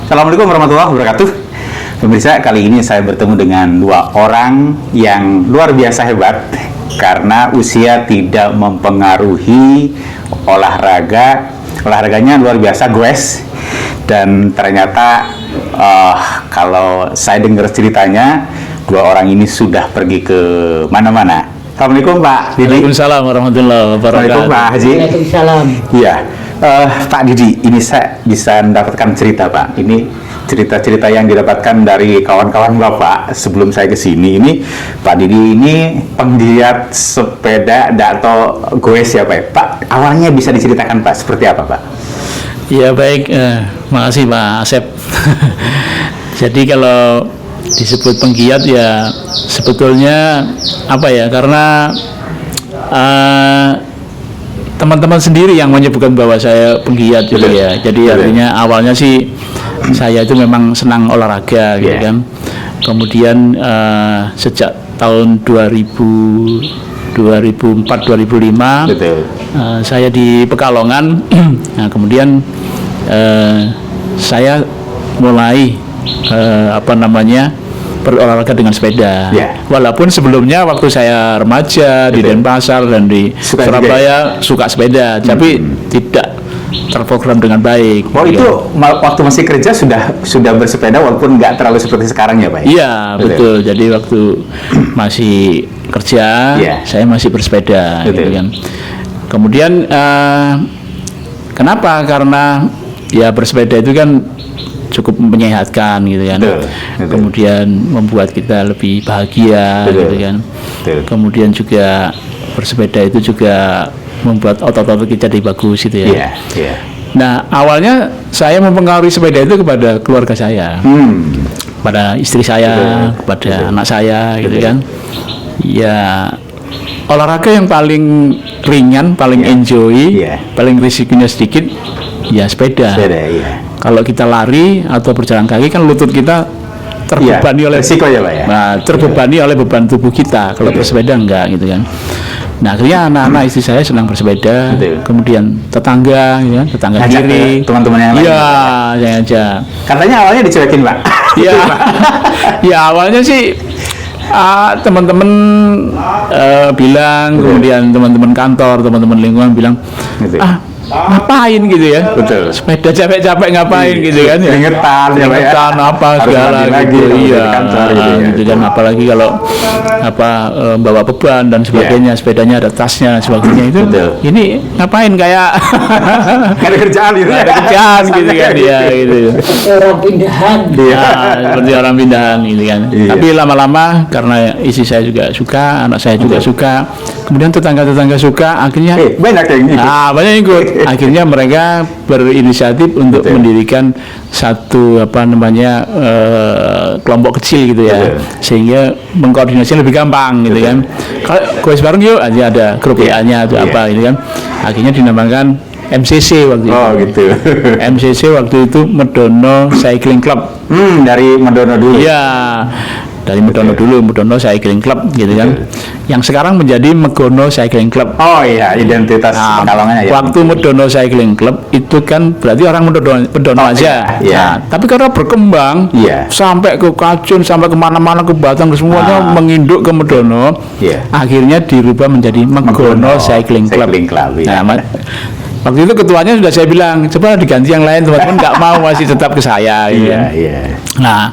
Assalamualaikum warahmatullahi wabarakatuh. Pemirsa, kali ini saya bertemu dengan dua orang yang luar biasa hebat karena usia tidak mempengaruhi olahraganya luar biasa goes. Dan ternyata kalau saya dengar ceritanya, dua orang ini sudah pergi ke mana-mana. Assalamualaikum Pak Didi. Waalaikumsalam warahmatullahi wabarakatuh. Assalamualaikum Pak Haji. Waalaikumsalam. Iya, Pak Didi, ini saya bisa mendapatkan cerita Pak. Ini cerita-cerita yang didapatkan dari kawan-kawan Bapak sebelum saya ke sini. Ini Pak Didi ini penggiat sepeda atau goes ya Pak? Pak, awalnya bisa diceritakan Pak, seperti apa Pak? Ya baik, makasih Pak Asep. Jadi kalau disebut penggiat ya sebetulnya apa ya, karena teman-teman sendiri yang menyebutkan bahwa saya penggiat gitu ya. Jadi artinya awalnya sih saya itu memang senang olahraga gitu kan. Kemudian sejak tahun 2004-2005 saya di Pekalongan. Nah, kemudian saya mulai berolahraga dengan sepeda. Walaupun sebelumnya waktu saya remaja di Denpasar dan di Surabaya suka sepeda, tapi tidak terprogram dengan baik. Oh itu waktu masih kerja sudah bersepeda walaupun nggak terlalu seperti sekarang ya Pak? Iya betul. Jadi waktu masih kerja saya masih bersepeda gitu kan. Kemudian kenapa? Karena ya bersepeda itu kan cukup menyehatkan gitu kan. Kemudian membuat kita lebih bahagia gitu kan. Kemudian juga bersepeda itu juga membuat otot-otot kita jadi bagus gitu ya. Nah, awalnya saya mempengaruhi sepeda itu kepada keluarga saya. Pada istri saya, kepada anak saya gitu kan. Ya olahraga yang paling ringan, paling enjoy, paling risikonya sedikit ya sepeda. Kalau kita lari atau berjalan kaki kan lutut kita terbebani oleh risiko ya Pak ya. Nah, terbebani oleh beban tubuh kita. Kalau bersepeda enggak gitu kan. Nah, akhirnya anak-anak istri saya senang bersepeda. Kemudian tetangga gitu kan, tetangga kiri, teman-teman yang lain. Iya, saya ajak. Katanya awalnya dicuekin Pak. Iya. Ya awalnya sih teman-teman bilang, kemudian teman-teman kantor, teman-teman lingkungan bilang, ngapain gitu ya? Betul. Sepeda capek-capek ngapain gitu kan? Ya. Ingetan apa segala gitu. Iya. Gitu kan. Apalagi kalau bawa beban dan sebagainya, sepedanya ada tasnya dan sebagainya itu. Ini ngapain kayak nggak ada kerjaan gitu? Nggak ada kerjaan gitu kan? Iya gitu. Orang pindahan. Seperti orang pindahan gitu kan. Tapi lama-lama karena istri saya juga suka, anak saya juga suka, kemudian tetangga-tetangga suka, akhirnya banyak yang ikut. Banyak yang ikut. Akhirnya mereka berinisiatif untuk mendirikan satu kelompok kecil gitu ya, sehingga mengkoordinasinya lebih gampang gitu kan. Kalau goes bareng yuk aja ada grup WA-nya atau apa gitu kan. Akhirnya dinamakan MCC waktu itu. Gitu. MCC waktu itu Medono Cycling Club. Dari Medono dulu. Iya. Dari Medono dulu, Medono Cycling Club gitu kan. Yang sekarang menjadi Megono Cycling Club. Oh iya, identitas Pekalongan ya. Waktu Medono Cycling Club itu kan berarti orang Medono aja. Nah, tapi karena berkembang sampai ke Kacun, sampai kemana-mana, ke Batang, semuanya menginduk ke Medono. Akhirnya dirubah menjadi Megono Cycling Club. Nah, waktu itu ketuanya sudah saya bilang, coba diganti yang lain, teman-teman nggak mau, masih tetap ke saya. Gitu. Nah,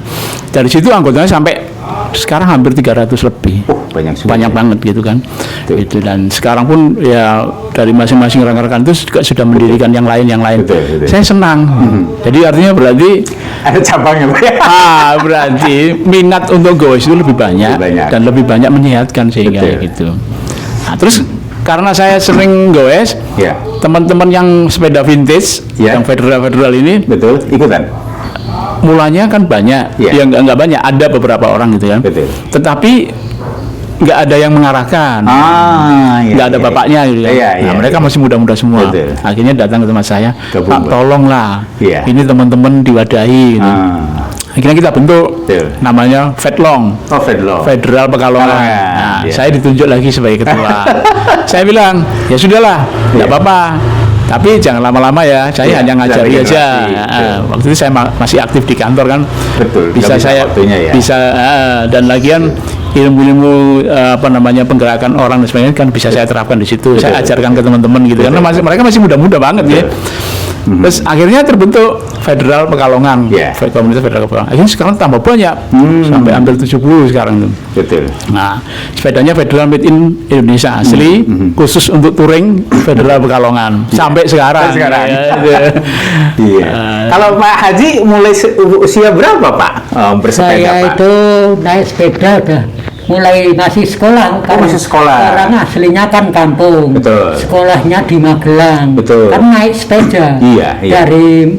dari situ anggotanya sampai sekarang hampir 300 lebih. Banyak banget gitu kan. Itu dan sekarang pun ya dari masing-masing rekan-rekan itu juga sudah mendirikan yang lain. Saya senang. Jadi artinya berarti ada cabangnya Pak. Berarti minat untuk goes itu lebih banyak dan lebih banyak menyehatkan sehingga gitu. Nah, terus karena saya sering goes, teman-teman yang sepeda vintage, yang federal ini ikutan. Mulanya kan banyak, yang nggak banyak, ada beberapa orang gitu kan. Tetapi nggak ada yang mengarahkan, nggak ada bapaknya gitu kan. Nah, mereka masih muda-muda semua. Akhirnya datang ke tempat saya, Pak tolonglah, ini teman-teman diwadahi. Gitu. Akhirnya kita bentuk namanya Fedlong, Federal Pekalongan. Nah, saya ditunjuk lagi sebagai ketua. Saya bilang, ya sudahlah, nggak apa-apa. Tapi jangan lama-lama ya, saya hanya ngajari aja. Waktu itu saya masih aktif di kantor kan, Betul. bisa saya waktunya, ya. bisa dan lagian ilmu-ilmu penggerakan orang dan sebagainya kan bisa saya terapkan di situ. Saya ajarkan ke teman-teman gitu karena mereka masih muda-muda banget ya. Terus akhirnya terbentuk Federal Pekalongan, komunitas Federal Pekalongan. Akhirnya sekarang tambah banyak, sampai hampir 70 sekarang tuh. Betul. Nah, sepedanya Federal Made in Indonesia asli, khusus untuk touring Federal Pekalongan. Sampai sekarang. Iya. Kalau Pak Haji mulai usia berapa Pak bersepeda Saya Pak? itu naik sepeda udah mulai masih sekolah. Masih sekolah. Orang aslinya kan kampung. Betul. Sekolahnya di Magelang. Betul. Kan naik sepeda. Iya. Dari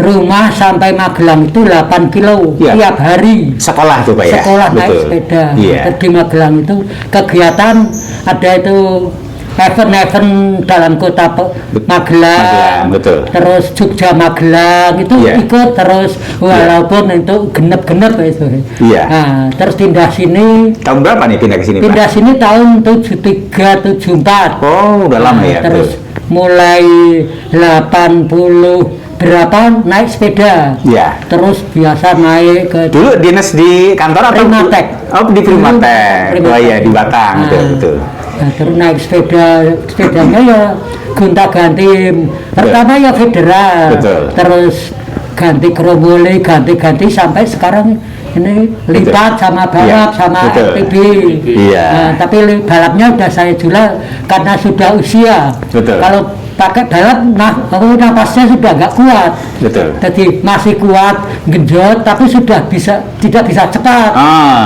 rumah sampai Magelang itu 8 kilo tiap hari. Sekolah tuh Pak ya? Sekolah naik sepeda. Di Magelang itu kegiatan ada itu event-event dalam kota Magelang, betul. terus Jogja Magelang itu ikut terus walaupun itu genep-genep itu. Nah, terus pindah sini. Tahun berapa nih pindah ke sini? Pindah Pak? sini tahun 73 74. Oh, udah lama ya. Terus mulai 80 berapa naik sepeda. Terus biasa naik ke dulu dinas di kantor atau Primatek. Oh, di Primatek. Oh iya, di Batang. Betul. Nah, terus naik sepedanya ya gonta-ganti. Pertama ya Federal. Terus ganti Krombole, ganti sampai sekarang ini lipat sama balap sama RTB. Nah, tapi balapnya udah saya jual karena sudah usia. Kalau pakai balap, napasnya sudah nggak kuat. Jadi masih kuat, genjot, tapi sudah tidak bisa cepat.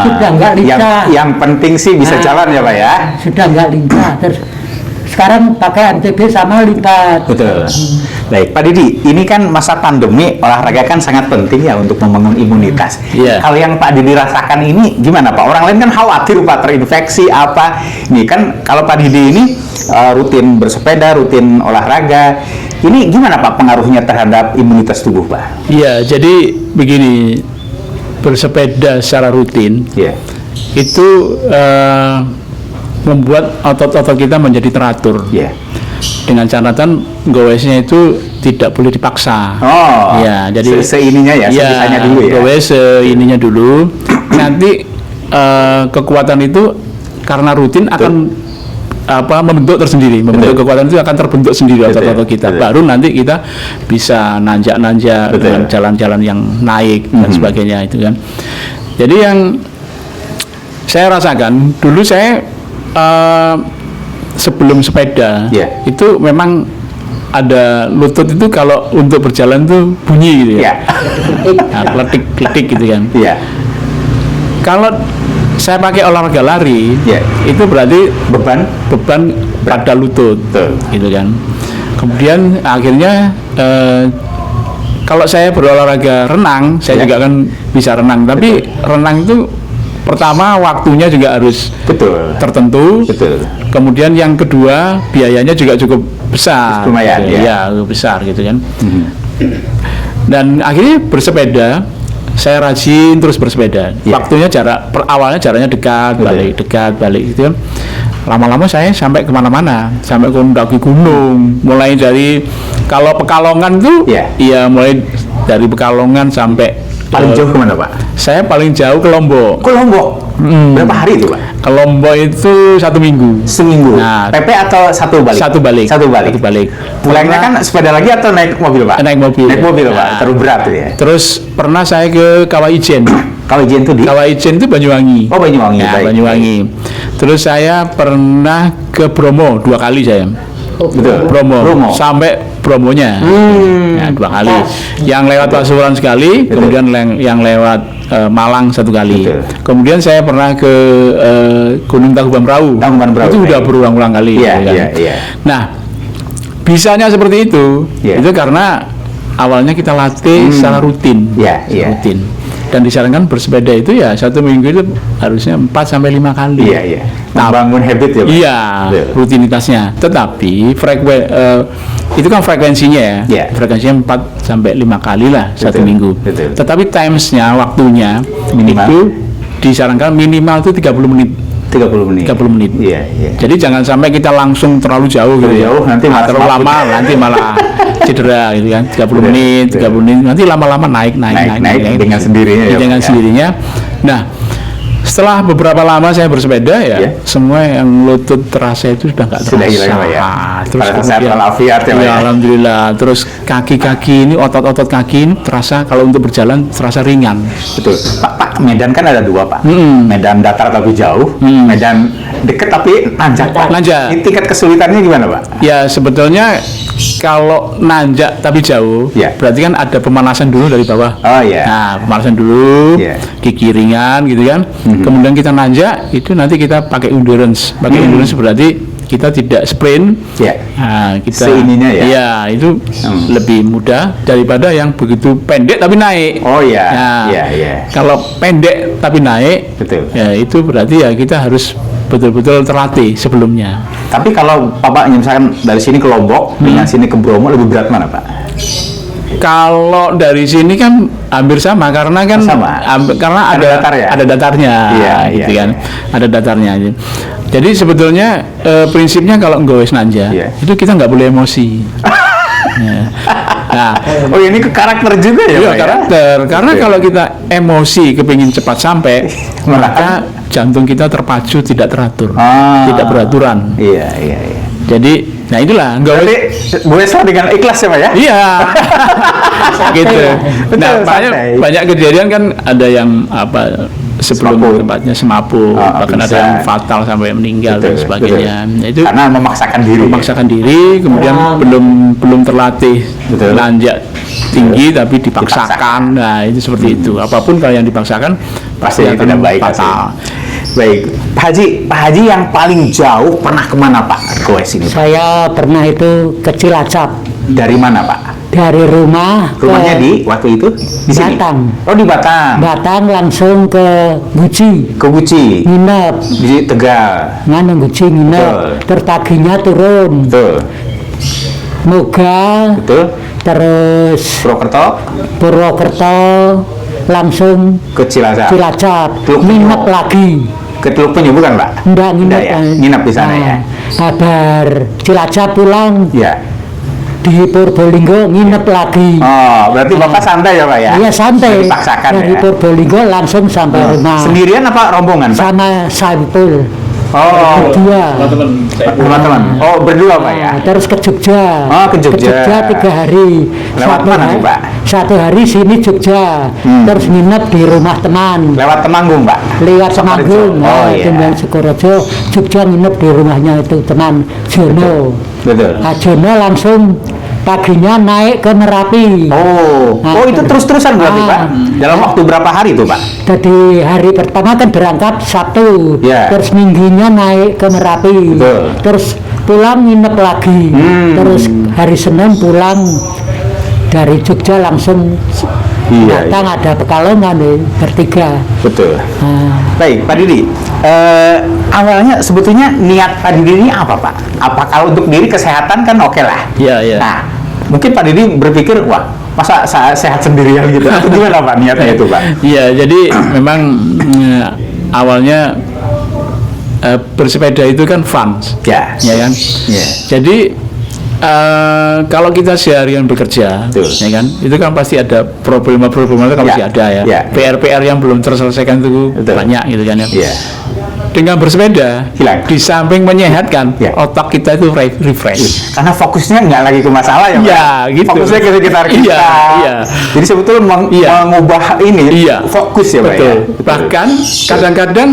Sudah nggak lincah. Yang penting sih bisa jalan ya Pak ya. Sudah nggak lincah. Terus sekarang pakai MTB sama lipat. Betul. Baik, Pak Didi, ini kan masa pandemi, olahraga kan sangat penting ya untuk membangun imunitas. Kalau yang Pak Didi rasakan ini gimana Pak? Orang lain kan khawatir Pak terinfeksi apa. Ini kan kalau Pak Didi ini rutin bersepeda, rutin olahraga. Ini gimana Pak pengaruhnya terhadap imunitas tubuh Pak? Iya, jadi begini, bersepeda secara rutin itu membuat otot-otot kita menjadi teratur. Dengan catatan gowesnya itu tidak boleh dipaksa. Jadi seininya ya, sebisanya dulu ya. Gowes seininya dulu. Nanti kekuatan itu karena rutin akan membentuk tersendiri. Kekuatan itu akan terbentuk sendiri otot-otot kita. Baru nanti kita bisa nanjak-nanjak dengan jalan-jalan yang naik dan sebagainya itu kan. Jadi yang saya rasakan dulu saya sebelum sepeda itu memang ada lutut itu kalau untuk berjalan tuh bunyi gitu ya. Kletik-kletik gitu kan. Kalau saya pakai olahraga lari itu berarti beban pada lutut gitu kan. Kemudian akhirnya kalau saya berolahraga renang, saya juga kan bisa renang, tapi renang itu pertama waktunya juga harus tertentu. Kemudian yang kedua biayanya juga cukup besar. Lumayan besar gitu kan. Dan akhirnya bersepeda, saya rajin terus bersepeda. Waktunya awalnya jaraknya dekat, balik gitu kan. Lama-lama saya sampai kemana-mana, sampai ke mendaki gunung. Mulai dari kalau Pekalongan tuh, mulai dari Pekalongan sampai paling jauh kemana Pak? Saya paling jauh ke Lombok. Ke Lombok? Berapa hari itu Pak? Ke Lombok itu 1 minggu. Seminggu? Nah, PP atau satu balik? Satu balik. Pulangnya kan sepeda lagi atau naik mobil Pak? Naik mobil. Pak, terlalu berat ya? Terus pernah saya ke Kawah Ijen. Kawah Ijen itu di? Kawah Ijen itu Banyuwangi. Oh Banyuwangi, baik. Banyuwangi. Terus saya pernah ke Bromo 2 kali saya. Bromo. Sampai Bromonya 2 kali. Yang lewat Pasuruan sekali, kemudian yang lewat Malang 1 kali. Kemudian saya pernah ke Gunung Tangkuban Perahu. Itu udah berulang-ulang kali. Nah, bisanya seperti itu. Itu karena awalnya kita latih secara rutin. Rutin. Dan disarankan bersepeda itu ya 1 minggu itu harusnya 4 sampai 5 kali. Membangun habit ya Pak? Iya, rutinitasnya. Tetapi itu kan frekuensinya ya. Frekuensinya 4 sampai 5 kali lah 1 minggu. Tetapi timesnya, waktunya itu disarankan minimal itu 30 menit. 30 menit. 30 menit. Iya, iya. Jadi jangan sampai kita langsung terlalu jauh gitu. Jauh, nanti malah terlalu lama mabuk. nanti malah cedera gitu kan. 30 menit, 30 menit nanti lama-lama naik dengan sendirinya ya, dengan Pak, ya. sendirinya. Nah, setelah beberapa lama saya bersepeda ya, Ya. semua yang lutut terasa itu sudah nggak terasa. Sudah hilang, Pak, ya? Terus Pada sehat kemudian, walafiat ya, Pak, ya? alhamdulillah. Terus kaki-kaki ini, otot-otot kaki ini terasa kalau untuk berjalan terasa ringan. Betul. Pak, Medan kan ada 2, Pak. Mm-mm. Medan datar tapi jauh, Medan deket tapi nanjak, Pak. Nanjak. Ini tingkat kesulitannya gimana, Pak? Ya sebetulnya kalau nanjak tapi jauh, Ya. berarti kan ada pemanasan dulu dari bawah. Oh, iya. Nah, pemanasan dulu, Ya. gigi ringan gitu kan. Kemudian kita nanjak, itu nanti kita pakai endurance. Pakai endurance berarti kita tidak sprint. Ya. Nah, kita Seininya ya? Iya, itu lebih mudah daripada yang begitu pendek tapi naik. Oh, iya. Nah, Iya, iya. kalau pendek tapi naik, Betul. ya itu berarti ya kita harus betul-betul terlatih sebelumnya. Tapi kalau Bapak misalkan dari sini ke Lombok, dengan sini ke Bromo lebih berat mana, Pak? Kalau dari sini kan hampir sama karena kan Sama. karena Ada ada datar ya? ada datarnya, Iya, gitu iya, kan, iya. ada datarnya. Jadi sebetulnya prinsipnya kalau nggowes nanja Iya. itu kita nggak boleh emosi. Ya. Nah, Oh, ini ke karakter juga ya, iya Pak? ya? karakter. Karena Betul. kalau kita emosi kepingin cepat sampai, maka jantung kita terpacu tidak teratur, Ah. tidak beraturan. Iya, iya, iya. Jadi, nah itulah nggowes. Berarti Bu Esra dengan ikhlas ya, Pak ya? Iya, gitu. Betul, Nah, santai. banyak kejadian kan ada yang apa sebelum Semapu. tempatnya semapu, Ah, bahkan ada bisa. yang fatal sampai meninggal dan Betul, sebagainya. betul. Nah, itu Karena memaksakan diri. memaksakan diri, kemudian belum terlatih Betul. nanjak tinggi tapi dipaksakan. Nah, itu seperti itu. Apapun kalau yang dipaksakan Pasti akan tidak baik fatal. hasilnya. Baik, Pak Haji yang paling jauh pernah kemana, Pak? Goes ini, Pak? Saya pernah itu ke Cilacap Dari mana, Pak? dari rumah Rumahnya ke di waktu itu di sini. Batang. Oh, di Batang. Batang langsung ke Guci Ke Guci. nginep Di Tegal. nganu Guci nginep Betul. terpaginya turun Betul. Moga Betul. terus Purwokerto Purwokerto langsung ke Cilacap. Cilacap Teluk nginep Penyu. lagi Ke Teluk Penyu bukan, Pak? enggak nginep ya. Nginep di sana ya. kabar Cilacap pulang Ya. di Purbolinggo nginep lagi. Oh, berarti Bapak santai ya, Pak ya? Iya santai. Nggak dipaksakan Dari ya. Purbolinggo langsung sampai rumah. Sendirian apa rombongan, Pak? Sama Saipul. Oh, Berdua. teman-teman. Oh, berdua, Pak ya? Nah, terus ke Jogja. Oh, ke Jogja. 3 hari. Lewat mana tuh, Pak? Satu hari sini Jogja. Terus nginep di rumah teman. Lewat Temanggung, Pak? Lewat Sukorejo. Temanggung. Oh, iya. Dengan Sukorojo. Jogja nginep di rumahnya itu teman Jono. Betul. Nah, Jono langsung paginya naik ke Merapi. Oh, Nah, oh itu terus-terusan berarti, ah. Pak? Dalam waktu berapa hari itu, Pak? Jadi hari pertama kan berangkat Sabtu, Ya. terus minggunya naik ke Merapi, Betul. terus pulang nginep lagi, terus hari Senin pulang dari Jogja langsung Iya, datang ada Pekalongan nih bertiga. Betul. Nah, Baik, Pak Didi. Awalnya sebetulnya niat Pak Didi ini apa, Pak? Apa kalau untuk diri kesehatan kan oke lah. Iya, iya. Nah, mungkin Pak Didi berpikir, wah, masa saya sehat sendirian gitu? Atau gimana, Pak, niatnya itu, Pak? Iya, jadi memang awalnya bersepeda itu kan fun, Ya. ya kan. Ya. Jadi kalau kita seharian bekerja, Betul. ya kan, itu kan pasti ada problema-problema itu kan Ya. pasti ada ya. Ya. PR-PR yang belum terselesaikan itu Betul. banyak gitu kan ya. Iya. Dengan bersepeda, Hilang. di samping menyehatkan, Ya. otak kita itu refresh. Karena fokusnya nggak lagi ke masalah ya, Pak? Iya, gitu. Fokusnya ke sekitar kita. Iya, iya. Jadi sebetulnya Iya. mengubah ini Iya. fokus ya, Pak ya? Betul. Bahkan kadang-kadang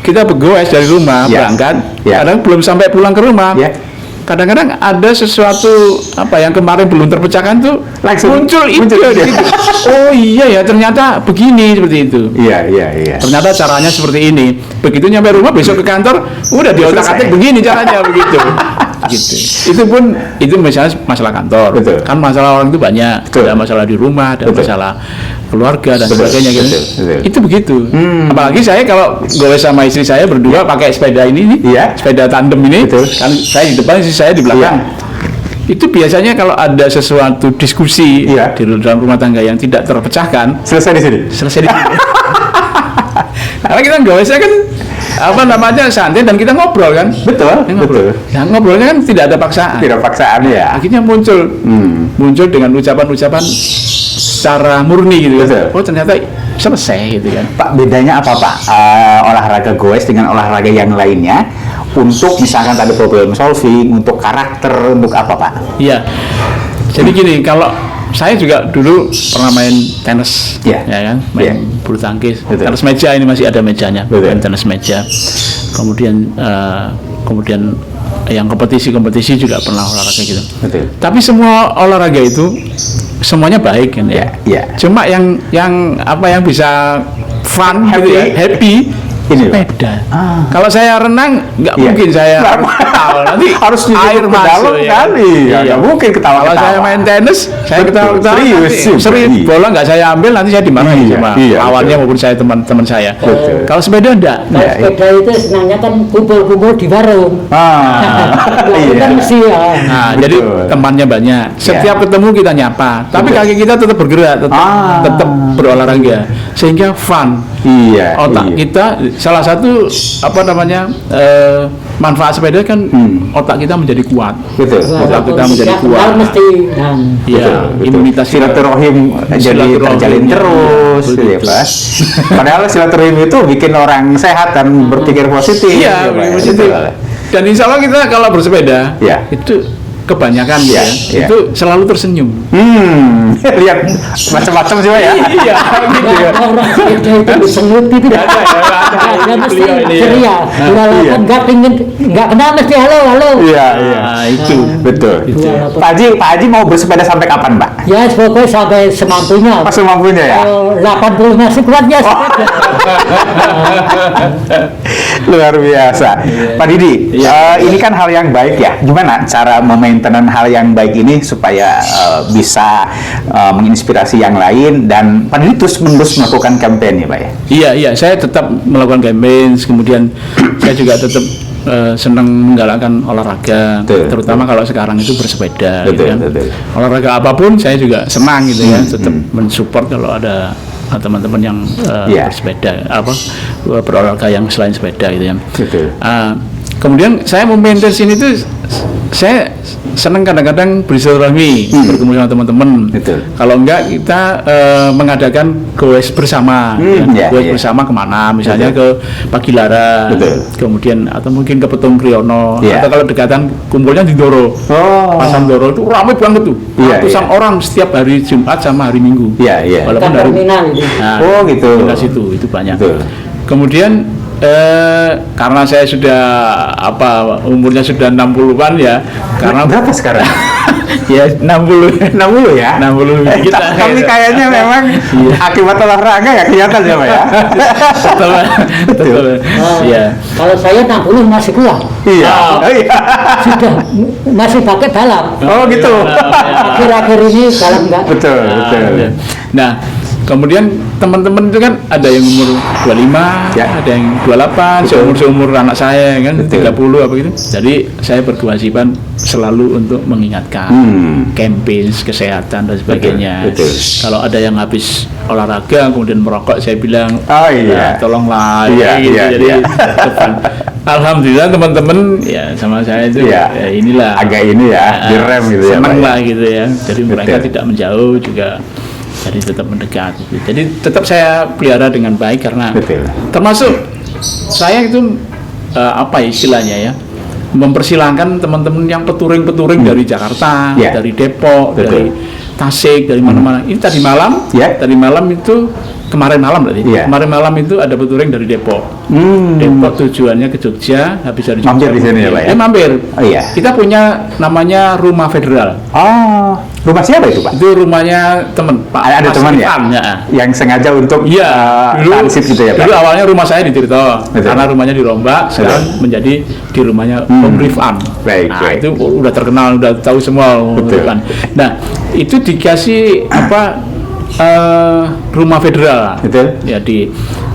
kita bergoes dari rumah Ya. berangkat, Ya. kadang belum sampai pulang ke rumah. Ya. Kadang-kadang ada sesuatu apa yang kemarin belum terpecahkan tuh Langsung muncul ide muncul dia. gitu. Oh iya ya, ternyata begini seperti itu. Iya, iya, iya. Ternyata caranya seperti ini. Begitu nyampe rumah besok ke kantor, udah di otak-atik Selesai. begini caranya begitu. Gitu. Itu misalnya masalah kantor. Betul. Kan masalah orang itu banyak. Betul. Ada masalah di rumah, ada Betul. masalah keluarga dan Betul, sebagainya gitu. betul, betul. Itu begitu. Apalagi saya kalau goes sama istri saya berdua pakai sepeda ini nih, Iya. sepeda tandem ini, Betul. kan saya di depan, istri saya di belakang. Itu biasanya kalau ada sesuatu diskusi Iya. di dalam rumah tangga yang tidak terpecahkan, Selesai di sini. selesai di sini. Karena kita goesnya kan apa namanya santai dan kita ngobrol kan. Betul, betul. Nah, ngobrolnya kan tidak ada paksaan. Tidak paksaan ya. Akhirnya muncul dengan ucapan-ucapan secara murni gitu kan. Betul. Oh ternyata selesai gitu kan. Pak, bedanya apa Pak olahraga goes dengan olahraga yang lainnya untuk misalkan tadi problem solving, untuk karakter, untuk apa Pak? Iya. Jadi gini, kalau saya juga dulu pernah main tenis, Iya. ya kan, main Iya. bulu tangkis, Betul. tenis meja ini masih ada mejanya, Betul. main tenis meja. Kemudian yang kompetisi juga pernah olahraga gitu. Betul. Tapi semua olahraga itu semuanya baik kan ya. Iya. Cuma yang bisa fun gitu ya, happy Ini, Pak. sepeda. Ah. Kalau saya renang nggak Iya. mungkin saya Nggak ketawa. Nanti harus air ke masuk dalam ya. kali. Ya, nggak mungkin ketawa-ketawa. Kalau saya main tenis, saya Betul. ketawa-ketawa. Serius nanti juga. sering Iya. bola nggak saya ambil, nanti saya dimarahin Iya, sama iya, lawannya betul. maupun saya teman-teman saya. Betul. Kalau sepeda enggak. Kalau Iya, iya. sepeda itu senangnya kan kumpul-kumpul di warung. Itu kan mesti ya. Nah, Betul. jadi temannya banyak. Setiap ketemu kita nyapa, tapi Betul. kaki kita tetap bergerak, tetap berolahraga, sehingga fun. Iya. Otak iya. kita salah satu manfaat sepeda kan otak kita menjadi kuat. Betul. Otak kita menjadi Setiap kuat. hal mesti nah, Ya, Betul. imunitas kita. silaturahim jadi Silaturahim, terjalin ya. terus Betul. gitu ya Pak. Padahal silaturahim itu bikin orang sehat dan berpikir positif. Iya, ya, Pak. positif. Betul. Dan insya Allah kita kalau bersepeda, Ya. itu kebanyakan Ya, ya. itu selalu tersenyum. Lihat macam-macam sih Pak ya. Iya, gitu ya. orang sepeda itu disengut itu Nggak ada ya, nggak ada. Dia mesti Beliau ini ya. ceria. Iya. Walaupun nggak kenal mesti halo. Iya, iya. Nah, itu. Betul. Walaupun- Pak Haji mau bersepeda sampai kapan, Pak? Ya pokoknya sampai semampunya. Pas mampunya ya. Kalau 80 masih kuat ya sepeda. Luar biasa. Pak Didi, Iya. ini kan hal yang baik ya. Gimana cara memainten hal yang baik ini supaya bisa menginspirasi yang lain, dan Pak Didi terus-menerus melakukan kampanye, Pak ya? Iya, saya tetap melakukan campaign, kemudian saya juga tetap senang menggalakkan olahraga, Betul, terutama kalau sekarang itu bersepeda, gitu Betul, kan. betul. Olahraga apapun saya juga senang gitu ya, tetap mensupport kalau ada teman-teman yang Iya. bersepeda, berolahraga yang selain sepeda gitu ya. Betul. Kemudian saya memaintain sini tuh saya senang kadang-kadang bersilaturahmi, bertemu sama teman-teman. Betul. Kalau enggak kita mengadakan goes bersama, iya, goes iya. bersama kemana, misalnya Betul. ke Pagilara, Betul. kemudian atau mungkin ke Petung Kriyono, Iya. atau kalau dekatan kumpulnya di Doro. Oh. Pasang Doro itu ramai banget tuh, Iya, ratusan iya. orang setiap hari Jumat sama hari Minggu. Iya, iya. Walaupun Kan hari terminal itu. Nah, Oh, gitu. terminal situ itu banyak. Betul. Kemudian karena saya sudah umurnya sudah 60-an ya, karena Berapa sekarang? ya 60 60 ya? 60 lebih kita. Tapi kayaknya memang akibat olahraga ya kelihatan ya, Pak ya? Betul. Iya. Kalau saya 60 masih kuat. Iya. Oh. Oh, iya. Sudah masih pakai balap. Oh, gitu. Akhir-akhir ini balap enggak. Betul, betul. Nah, kemudian teman-teman itu kan ada yang umur 25, Ya. ada yang 28, Betul. seumur anak saya kan, Betul. 30 apa gitu. Jadi saya berkewajiban selalu untuk mengingatkan campaign kesehatan dan sebagainya. Betul. Kalau ada yang habis olahraga kemudian merokok, saya bilang, Oh, iya. "Nah, tolonglah." Iya, gitu. iya, Jadi iya. depan. Alhamdulillah teman-teman ya sama saya itu Iya. ya inilah Agak ini ya, direm gitu ya, senang Pak, ya. lah gitu ya. Jadi mereka Betul. tidak menjauh juga, jadi tetap mendekat gitu. Jadi tetap saya pelihara dengan baik karena Betul. termasuk saya itu apa istilahnya ya, mempersilahkan teman-teman yang peturing-peturing dari Jakarta, Ya. dari Depok, Betul. dari Tasik, dari mana-mana. Ini tadi malam, Ya. tadi malam itu kemarin malam berarti. Ya. Kemarin malam itu ada peturing dari Depok. Depok tujuannya ke Jogja, habis dari Jogja Mampir di sini ya, Pak ya? mampir. Oh, iya. Kita punya namanya Rumah Federal. Oh, rumah siapa itu, Pak? Itu rumahnya temen Pak. Ada Mas teman ya? Irfan, ya. Yang sengaja untuk Iya, transit gitu ya, Pak? dulu awalnya rumah saya di Tirto, Betul. karena rumahnya dirombak, sekarang menjadi di rumahnya Om Rifan. Baik, Nah, baik. itu udah terkenal, udah tahu semua Om Betul. Rifan. Nah, itu dikasih rumah federal. Betul.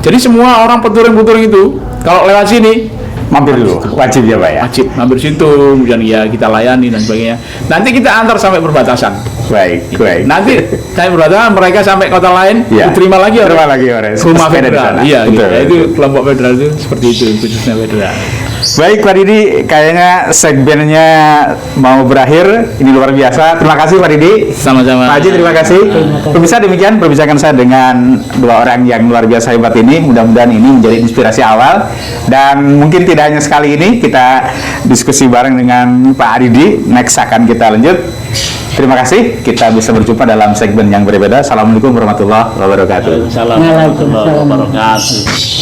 Jadi semua orang peturing-peturing itu kalau lewat sini Mampir dulu, wajib ya Pak ya? Wajib mampir situ, kemudian ya kita layani dan sebagainya. Nanti kita antar sampai perbatasan. Baik, baik. Nanti sampai perbatasan mereka sampai kota lain, Ya. diterima lagi oleh Terima lagi orang rumah sepeda di federal. sana. Iya, gitu. Betul, Ya, itu betul. kelompok federal itu seperti itu, khususnya federal. Baik Pak Didi, kayaknya segmennya mau berakhir. Ini luar biasa. Terima kasih Pak Didi. Sama-sama. Pak Haji, terima kasih. Pemirsa, demikian perbincangan saya dengan dua orang yang luar biasa hebat ini. Mudah-mudahan ini menjadi inspirasi awal. Dan mungkin tidak hanya sekali ini, kita diskusi bareng dengan Pak Didi. Next akan kita lanjut. Terima kasih. Kita bisa berjumpa dalam segmen yang berbeda. Assalamualaikum warahmatullahi wabarakatuh. Waalaikumsalam warahmatullahi wabarakatuh.